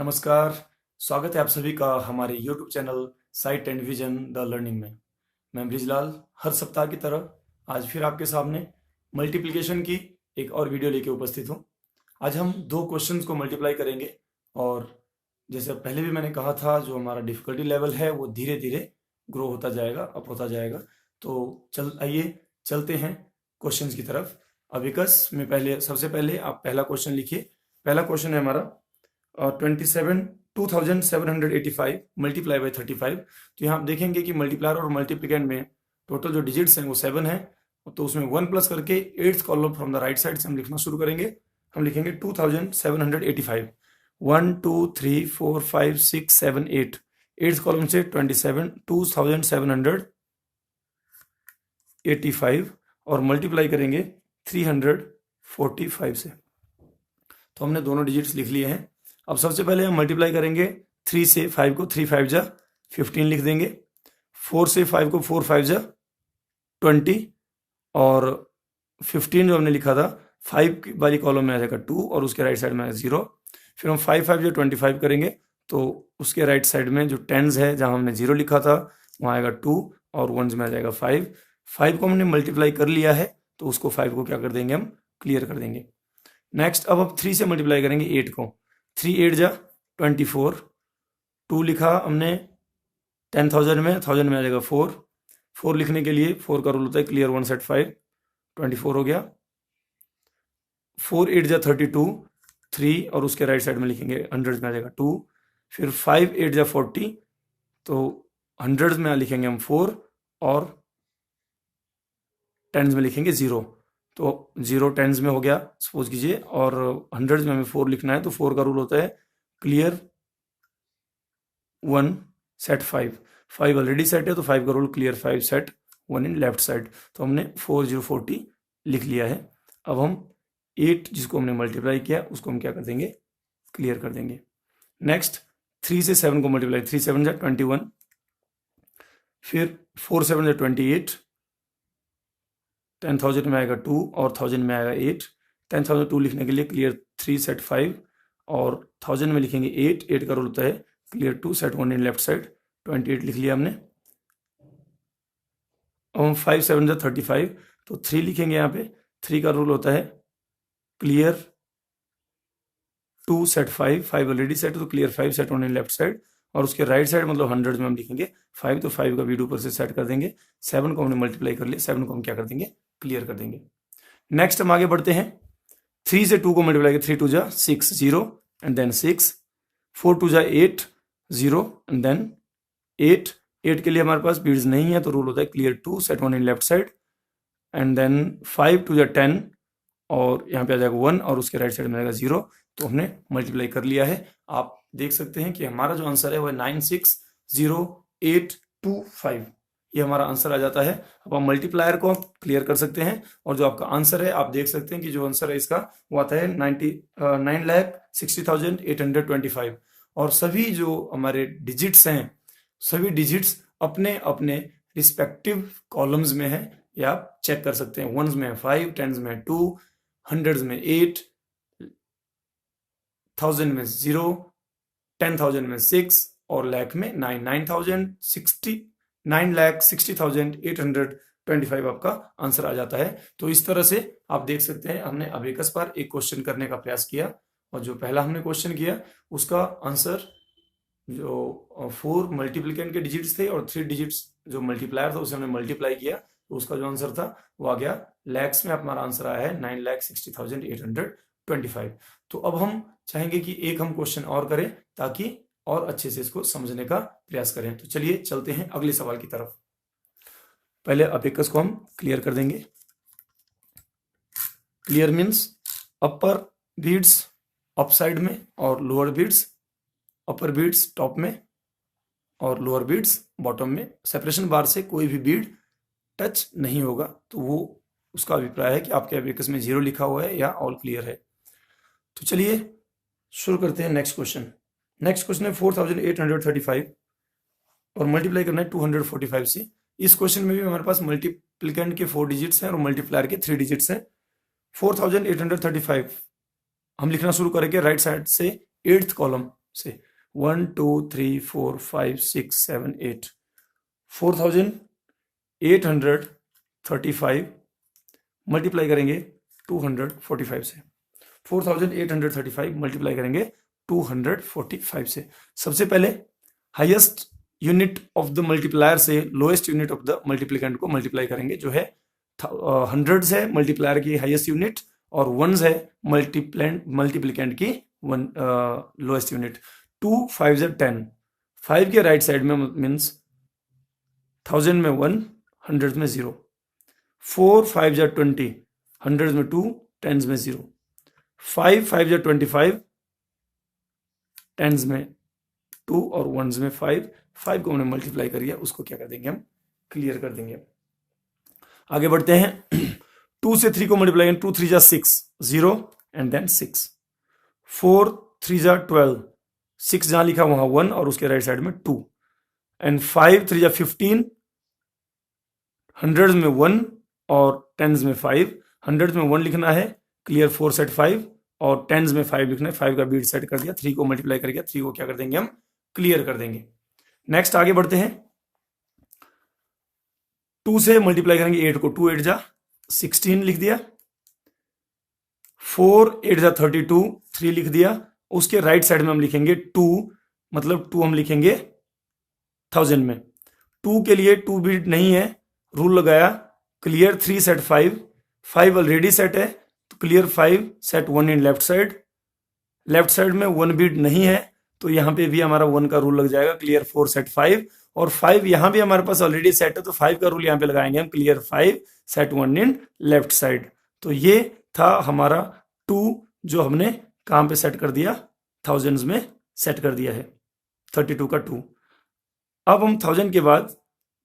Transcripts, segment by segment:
नमस्कार। स्वागत है आप सभी का हमारे YouTube channel site and vision the learning में। मैं ब्रिजलाल हर सप्ताह की तरह आज फिर आपके सामने मल्टीप्लिकेशन की एक और वीडियो लेके उपस्थित हूँ। आज हम दो क्वेश्चंस को मल्टीप्लाई करेंगे और जैसे पहले भी मैंने कहा था, जो हमारा डिफिकल्टी लेवल है वो धीरे धीरे ग्रो होता जाएगा, अप होता जाएगा। तो आइए चलते हैं क्वेश्चंस की तरफ। अबिकस में सबसे पहले आप पहला क्वेश्चन लिखिए। पहला क्वेश्चन है हमारा 27,2785 मल्टीप्लाई बाई 35। तो यहाँ आप देखेंगे कि मल्टीप्लायर और मल्टीप्लिकेंड में टोटल जो डिजिट्स हैं वो 7 है। तो उसमें 1 प्लस करके eighth column from the right side से हम लिखना शुरू करेंगे। हम लिखेंगे 2785। 1 2 3 4 5 6 7 8 एट्थ कॉलम से 27,2,785 और मल्टीप्लाई करेंगे 345 से। तो हमने दोनों डिजिट्स लिख लिए हैं। अब सबसे पहले हम मल्टीप्लाई करेंगे 3 से 5 को। 3 5 जा 15 लिख देंगे। 4 से 5 को 4 5 जा 20 और 15 जो हमने लिखा था 5 वाली कॉलम में आ जाएगा 2 और उसके राइट साइड में आएगा 0। फिर हम 5 5 जो 25 करेंगे तो उसके राइट साइड में जो टेंस है जहां हमने 0 लिखा था वहां आएगा 2 और वंस में आ जाएगा 5। 5 को हमने मल्टीप्लाई कर लिया है तो उसको 5 को क्या कर देंगे, हम क्लियर कर देंगे। नेक्स्ट अब हम 3 से मल्टीप्लाई करेंगे 8 को। 3 8 जा 24। 2 लिखा हमने 10,000 में, 1000 में आ जाएगा 4। 4 लिखने के लिए 4 का रूल होता है क्लियर 1 सेट 5। 24 हो गया। 4 8 जा 32। 3 और उसके राइट साइड में लिखेंगे 100 में आ जाएगा 2। फिर 5 8 जा 40। तो 100 में लिखेंगे हम 4 और टेंस में लिखेंगे 0। तो 0 टेंस में हो गया सपोज कीजिए, और 100 में हमें 4 लिखना है तो 4 का रूल होता है क्लियर 1 सेट 5। 5 ऑलरेडी सेट है तो 5 का rule clear 5 set 1 in left side. तो हमने 4040 लिख लिया है। अब हम 8 जिसको हमने मल्टीप्लाई किया उसको हम क्या कर देंगे, क्लियर कर देंगे। नेक्स्ट 3 से 7 को मल्टीप्लाई। 3 7 जा 21। फिर 4 7 जा 28। 10,000 में आएगा 2 और 1000 में आएगा 8। 10,000 2 लिखने के लिए क्लियर 3 सेट 5 और 1000 में लिखेंगे 8। 8 का रूल होता है clear 2 set 1 in left side. 28 लिख लिया हमने। अब हम 5 7 जा 35। तो 3 लिखेंगे यहाँ पे। 3 का रूल होता है क्लियर 2 सेट 5। 5 ऑलरेडी सेट है तो clear 5 set 1 in left side और उसके राइट साइड मतलब 100 में हम लिखेंगे 5। तो 5 का वीडियो ऊपर से सेट कर देंगे। 7 को हमने मल्टीप्लाई कर लिया, 7 को हम क्या कर देंगे, क्लियर कर देंगे। नेक्स्ट हम आगे बढ़ते हैं। 3 से 2 को मल्टीप्लाई करें। 3 2 जा 6 0 एंड देन 6। 4 2 जा 8 0 एंड देन 8। 8 के लिए हमारे पास बीड्स नहीं है तो रूल होता है clear 2 set 1 in left side and then 5 2 जा 10 और यहाँ पे आ जाएगा 1 और उसके राइट साइड में आएगा 0। तो हमने मल्टीप्लाई कर लिया है। आप देख सकते हैं कि हमारा जो आंसर है वो 960825 ये हमारा आंसर आ जाता है। अब आप मल्टीप्लायर को क्लियर कर सकते हैं और जो आपका आंसर है आप देख सकते हैं कि जो आंसर है इसका वो आता है 9,60,825। और सभी जो हमारे डिजिट्स हैं सभी डिजिट्स अपने अपने रिस्पेक्टिव कॉलम्स में है, या आप चेक कर सकते हैं। वंस में 5, टेंस में 2, हंड्रेड्स में 8, 1000 में 0, 10,000 में 6 और लाख में 9। 9,60,825 आपका आंसर आ जाता है। तो इस तरह से आप देख सकते हैं हमने अबेकस पर एक क्वेश्चन करने का प्रयास किया और जो पहला हमने क्वेश्चन किया उसका आंसर जो 4 मल्टीप्लिकेंट के डिजिट्स थे और 3 डिजिट्स जो मल्टीप्लायर था उसे हमने मल्टीप्लाई किया तो उसका जो आंसर था वो आ गया लैक्स में। हमारा आंसर आया है 9,60,825। तो अब हम चाहेंगे कि एक हम क्वेश्चन और करें ताकि और अच्छे से इसको समझने का प्रयास करें। तो चलिए चलते हैं अगले सवाल की तरफ। पहले अबेकस को हम क्लियर कर देंगे। क्लियर मीन्स अपर बीड्स अप साइड में और लोअर बीड्स अपर बीड्स टॉप में और लोअर बीड्स बॉटम में। सेपरेशन बार से कोई भी बीड टच नहीं होगा। तो वो उसका अभिप्राय है कि आपके अबेकस में 0 लिखा हुआ है या ऑल क्लियर है। तो चलिए शुरू करते हैं नेक्स्ट क्वेश्चन। नेक्स्ट क्वेश्चन है 4,835 और मल्टीप्लाई करना है 245 से। इस क्वेश्चन में भी हमारे पास मल्टीप्लिकेंट के 4 डिजिट्स हैं और मल्टीप्लायर के 3 डिजिट्स हैं। 4,835 हम लिखना शुरू करेंगे राइट साइड से 8th कॉलम। से 1 2 3 4 5 6 7 8 4835 मल्टीप्लाई करेंगे 245 से। 4835 मल्टीप्लाई करेंगे 245 से। सबसे पहले highest unit of the multiplier से lowest unit of the multiplicand को मल्टीप्लाई करेंगे, जो है हंड्रेड्स है मल्टीप्लायर की हाईएस्ट यूनिट और वंस है मल्टीप्लिकेंट की लोएस्ट यूनिट। 2 5 10, 5 के राइट साइड में मीन्स 1000 में 1, हंड्रेड में 0। 4 5 20, हंड्रेड में 2, टेंस में 0। 5 5 25, टेंस में 2 और वंस में 5। 5 को हमने मल्टीप्लाई करिए, उसको क्या कर देंगे हम, क्लियर कर देंगे। आगे बढ़ते हैं। 2 से 3 को मल्टीप्लाई करेंगे, 2 3 6, 0 एंड देन 6। 4 3 12, 6 जहां लिखा वहां 1 और उसके राइट साइड में 2 एंड 5 3 15, हंड्रेड में 1 और टेंस में 5। हंड्रेड में 1 लिखना है, क्लियर 4 सेट 5 और टेंस में 5 लिखना है, 5 का बीट सेट कर दिया। 3 को मल्टीप्लाई कर दिया, 3 को क्या कर देंगे हम, क्लियर कर देंगे। नेक्स्ट आगे बढ़ते हैं। 2 से मल्टीप्लाई करेंगे 8 को, 2 8 जा 16 लिख दिया। 4 8 जा 32, 3 लिख दिया। उसके राइट साइड में हम लिखेंगे 2, मतलब 2 हम लिखेंगे 1000 में। 2 के लिए 2 बीट नहीं है, रूल लगाया, क्लियर 3 सेट 5, 5 ऑलरेडी सेट है तो clear 5 set 1 in left side. Left side में 1 बीट नहीं है तो यहां पे भी हमारा 1 का रूल लग जाएगा, क्लियर 4 सेट 5 और 5 यहां भी हमारे पास ऑलरेडी सेट है तो 5 का रूल यहां पे लगाएंगे हम, clear 5 set 1 in left side. तो ये था हमारा 2 जो हमने कहां पे सेट कर दिया, थाउजेंड्स में सेट कर दिया है, 32 का 2। अब हम 1000 के बाद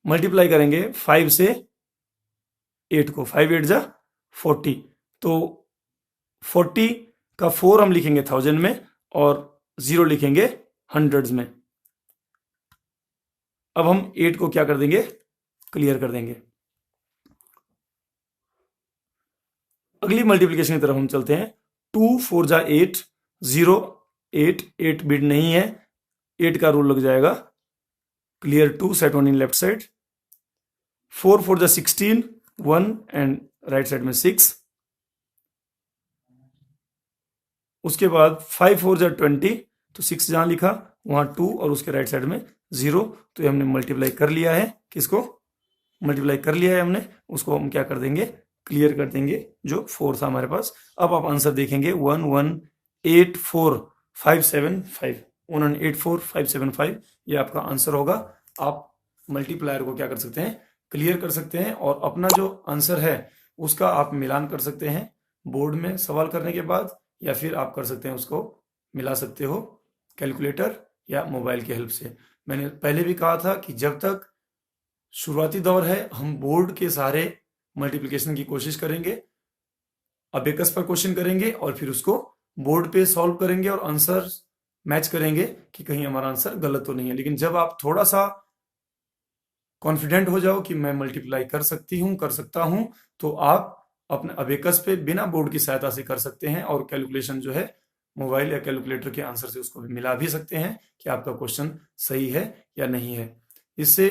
मल्टीप्लाई करेंगे 5 से 8 को, 5 8 जा 40, तो 40 का 4 हम लिखेंगे 1000 में और 0 लिखेंगे हंड्रेड्स में। अब हम 8 को क्या कर देंगे, क्लियर कर देंगे। अगली मल्टीप्लिकेशन की तरफ हम चलते हैं। 2 4 जा 8, 0 8, 8 बिट नहीं है, 8 का रूल लग जाएगा, clear 2 set 1 in left side. 4 4 जा 16, 1 एंड राइट साइड में 6। उसके बाद 5 4 जा 20, तो 6 जहां लिखा वहां 2 और उसके राइट साइड में 0, तो ये हमने मल्टीप्लाई कर लिया है। किसको मल्टीप्लाई कर लिया है हमने, उसको हम क्या कर देंगे, क्लियर कर देंगे, जो 4 था हमारे पास। अब आप आंसर देखेंगे 1184575, 1184575 ये आपका आंसर होगा। आप मल्टीप्लायर को क्या कर सकते हैं, क्लियर कर सकते हैं और अपना जो आंसर है उसका आप मिलान कर सकते हैं बोर्ड में सवाल करने के बाद, या फिर आप कर सकते हैं उसको मिला सकते हो कैलकुलेटर या मोबाइल की हेल्प से। मैंने पहले भी कहा था कि जब तक शुरुआती दौर है हम बोर्ड के सारे मल्टीप्लिकेशन की कोशिश करेंगे, अबेकस पर क्वेश्चन करेंगे और फिर उसको बोर्ड पे सॉल्व करेंगे और आंसर मैच करेंगे कि कहीं हमारा आंसर गलत तो नहीं है। लेकिन जब आप थोड़ा सा कॉन्फिडेंट हो जाओ कि मैं मल्टीप्लाई कर सकता हूं, तो आप अपने अबेकस पे बिना बोर्ड की सहायता से कर सकते हैं और कैलकुलेशन जो है मोबाइल या कैलकुलेटर के आंसर से उसको भी मिला भी सकते हैं कि आपका क्वेश्चन सही है या नहीं है। इससे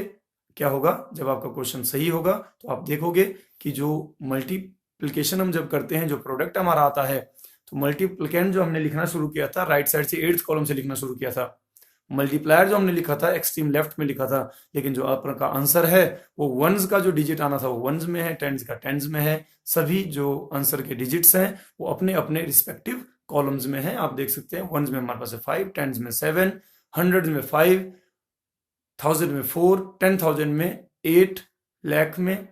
क्या होगा, जब आपका क्वेश्चन सही होगा तो आप देखोगे कि जो मल्टीप्लिकेशन हम जब करते हैं, जो प्रोडक्ट हमारा आता है, तो मल्टीप्लिकेंट जो हमने लिखना शुरू किया था राइट साइड से 8th कॉलम से लिखना शुरू किया था, मल्टीप्लायर जो हमने लिखा था एक्सट्रीम लेफ्ट में लिखा था, लेकिन जो आपका आंसर है वो वंस का जो डिजिट आना था वो वंस में है, टेंस का टेंस में है। सभी जो आंसर के डिजिट्स हैं वो अपने अपने रिस्पेक्टिव कॉलम्स में है। आप देख सकते हैं वंस में हमारे पास है 5, टेंस में 7, हंड्रेड में 5, 1000 में 4, 10,000 में 8, लाख में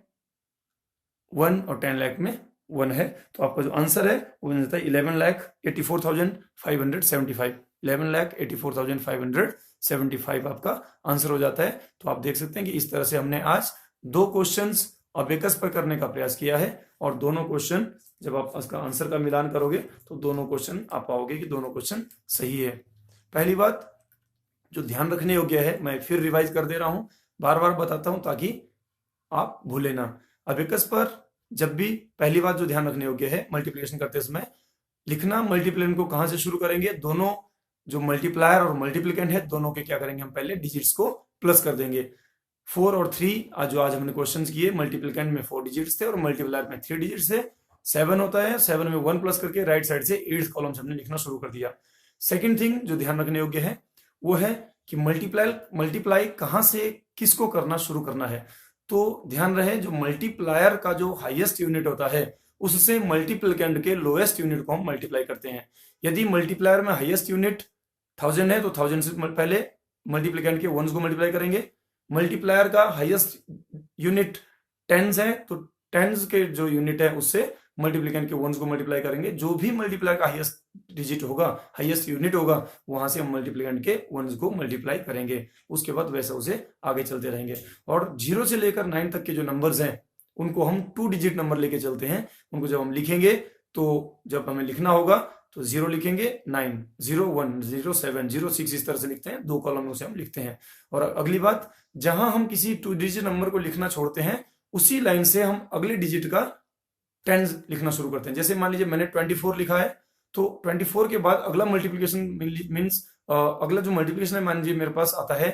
1 और 10 लाख में 1 है। तो आपका जो आंसर है वो बन जाता है 11,84,575, 11,84,575 आपका आंसर हो जाता है। तो आप देख सकते हैं कि इस तरह से हमने आज 2 क्वेश्चंस अबेकस पर करने का प्रयास किया है और दोनों क्वेश्चन जब आप उसका आंसर का मिलान करोगे तो दोनों क्वेश्चन आप पाओगे कि दोनों क्वेश्चन सही है। पहली बात जो ध्यान रखने योग्य है, मैं फिर रिवाइज कर दे रहा हूं, बार बार बताता हूं ताकि आप भूले ना। अबेकस पर जब भी पहली बात जो ध्यान रखने योग्य है, मल्टीप्लिकेशन करते समय लिखना मल्टीप्लिकेशन को कहां से शुरू करेंगे, दोनों जो मल्टीप्लायर और मल्टीप्लिकेंट है दोनों के क्या करेंगे, हम पहले डिजिट्स को प्लस कर देंगे। 4 और 3 जो आज हमने क्वेश्चंस किए, मल्टीप्लिकेंट में 4 डिजिट्स थे और मल्टीप्लायर में 3 डिजिट्स थे। 7 होता है, 7 में 1 प्लस करके राइट साइड से 8th कॉलम से हमने लिखना शुरू कर दिया। सेकंड थिंग जो ध्यान रखने योग्य है वो है कि मल्टीप्लाई कहां से किसको करना शुरू करना है। तो ध्यान रहे, जो मल्टीप्लायर का जो हाईएस्ट यूनिट होता है उससे मल्टीप्लिकेंट के लोएस्ट यूनिट को हम मल्टीप्लाई करते हैं। यदि मल्टीप्लायर में हाईएस्ट यूनिट 1000 है तो 1000 से पहले मल्टीप्लिकेंट के वंस को मल्टीप्लाई करेंगे। मल्टीप्लायर का हाईएस्ट यूनिट 10s है तो 10s के जो यूनिट है उससे मल्टीप्लिकेंट के वंस को मल्टीप्लाई करेंगे। जो भी मल्टीप्लायर का हाईएस्ट डिजिट होगा, हाईएस्ट यूनिट होगा, वहां से हम मल्टीप्लिकेंट के वंस को मल्टीप्लाई करेंगे। उसके बाद वैसा उसे आगे चलते रहेंगे। और 0 से लेकर 9 तक के जो नंबर्स हैं उनको हम 2 डिजिट नंबर लेके चलते हैं। उनको जब हम लिखेंगे तो जब हमें लिखना होगा तो 0 लिखेंगे, 9, 0, 1, 0, 7, 0, 6 इस तरह से लिखते हैं। 2 कॉलम में उसे हम लिखते हैं। और अगली बात, जहां हम किसी 2 डिजिट नंबर को लिखना छोड़ते हैं उसी लाइन से हम अगले डिजिट का 10 लिखना शुरू करते हैं। जैसे मान लीजिए मैंने 24 लिखा है तो 24 के बाद अगला मल्टीप्लिकेशन मीन्स अगला जो मल्टीप्लिकेशन है मान लीजिए मेरे पास आता है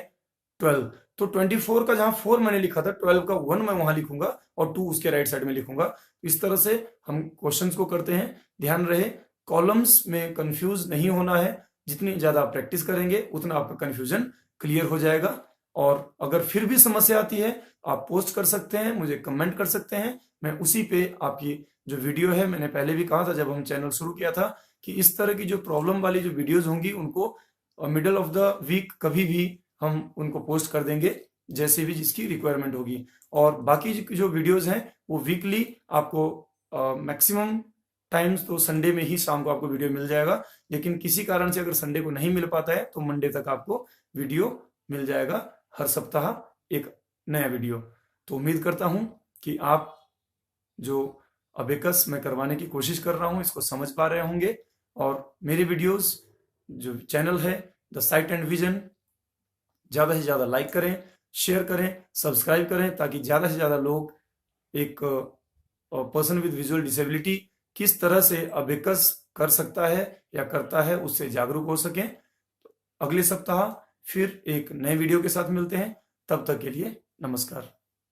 12, तो 24 का जहां 4 मैंने लिखा था 12 का 1 मैं वहां लिखूंगा और 2 उसके राइट साइड में लिखूंगा। इस तरह से हम क्वेश्चंस को करते हैं। ध्यान रहे, कॉलम्स में कंफ्यूज नहीं होना है। जितनी ज्यादा आप प्रैक्टिस करेंगे उतना आपका कंफ्यूजन क्लियर हो जाएगा। और अगर फिर भी समस्या आती है आप पोस्ट कर सकते हैं, मुझे कमेंट कर सकते हैं। मैं उसी पे आपकी जो वीडियो है, मैंने पहले भी कहा था जब हम चैनल शुरू किया था कि इस तरह की जो प्रॉब्लम वाली जो वीडियोस होंगी उनको मिडल ऑफ द वीक कभी भी हम उनको पोस्ट कर देंगे, जैसे भी जिसकी रिक्वायरमेंट होगी। और बाकी जो वीडियोस हैं वो वीकली आपको मैक्सिमम टाइम्स तो संडे में ही शाम को आपको वीडियो मिल जाएगा। लेकिन किसी कारण से अगर संडे को नहीं मिल पाता है तो मंडे तक आपको वीडियो मिल जाएगा, हर सप्ताह एक नया वीडियो। तो उम्मीद करता हूं कि आप जो अबेकस मैं करवाने की कोशिश कर रहा हूं इसको समझ पा रहे होंगे। और मेरे वीडियोस जो चैनल है द साइट एंड विजन, ज्यादा से ज्यादा लाइक करें, शेयर करें, सब्सक्राइब करें, ताकि ज्यादा से ज्यादा लोग एक पर्सन विद विजुअल डिसेबिलिटी किस तरह से अबेकस कर सकता है या करता है उससे जागरूक हो सकें। अगले सप्ताह फिर एक नए वीडियो के साथ मिलते हैं। तब तक के लिए नमस्कार।